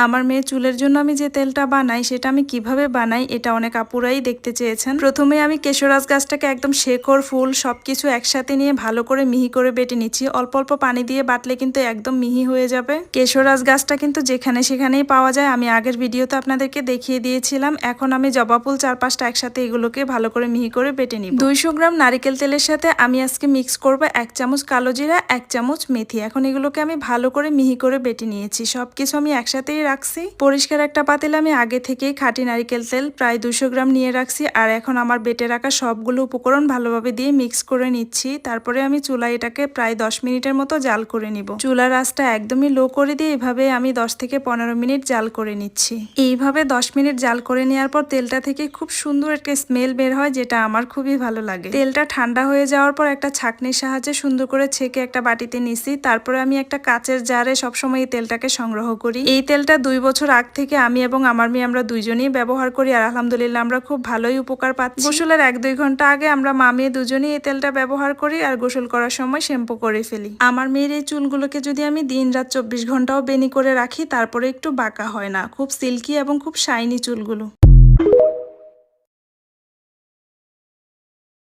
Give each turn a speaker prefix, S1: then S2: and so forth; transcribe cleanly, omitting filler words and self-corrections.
S1: আমার মেয়ে চুলের জন্য আমি যে তেলটা বানাই সেটা আমি কিভাবে বানাই এটা অনেক আপুরাই দেখতে চেয়েছেন। প্রথমে আমি কেশরাজ গাছটাকে একদম শেকড় ফুল সবকিছু একসাথে নিয়ে ভালো করে মিহি করে বেটে নিচ্ছি। অল্প অল্প পানি দিয়ে বাটলে কিন্তু একদম মিহি হয়ে যাবে। কেশরাজ গাছটা কিন্তু যেখানে সেখানেই পাওয়া যায়, আমি আগের ভিডিওতে আপনাদেরকে দেখিয়ে দিয়েছিলাম। এখন আমি জবা ফুল 4-5টা একসাথে এগুলোকে ভালো করে মিহি করে বেটে নিব। 200 গ্রাম নারিকেল তেলের সাথে আমি আজকে মিক্স করব 1 চামচ কালো জিরা, 1 চামচ মেথি। এখন এগুলোকে আমি ভালো করে মিহি করে বেটে নিয়েছি। সবকিছু আমি একসাথেই রাখছি। পরিষ্কার একটা পাতিলে আমি আগে থেকেই খাঁটি নারিকেল তেল প্রায় 200 গ্রাম নিয়ে রাখছি। আর এখন আমার বেটে রাখা সবগুলো উপকরণ ভালোভাবে দিয়ে মিক্স করে নিচ্ছি। তারপরে আমি চুলায় এটাকে প্রায় 10 মিনিটের মতো জাল করে নিব। চুলার আঁচটা একদমই লো করে দিয়ে এভাবে আমি 10 থেকে 15 মিনিট জাল করে নিচ্ছি। এইভাবে 10 মিনিট জাল করে নেওয়ার পর তেলটা থেকে খুব সুন্দর একটা স্মেল বের হয়, যেটা আমার খুবই ভালো লাগে। তেলটা ঠান্ডা হয়ে যাওয়ার পর একটা ছাঁকনির সাহায্যে সুন্দর করে ছেঁকে একটা বাটিতে নিছি। তারপরে আমি একটা কাচের জারে সবসময় এই তেলটাকে সংগ্রহ করি। এই তেলটা 2 বছর আগ থেকে আমি এবং আমার মেয়ে আমরা দুইজনেই ব্যবহার করি, আর আলহামদুলিল্লাহ আমরা খুব ভালোই উপকার পাচ্ছি। গোসলের 1-2 ঘন্টা আগে আমরা মা মেয়ে দুজনেই এই তেলটা ব্যবহার করি, আর গোসল করার সময় শ্যাম্পু করে ফেলি। আমার মেয়ের এই চুলগুলোকে যদি আমি দিন রাত 24 ঘন্টাও বেনি করে রাখি তারপরে একটু বাঁকা হয় না, খুব সিল্কি এবং খুব শাইনি চুলগুলো।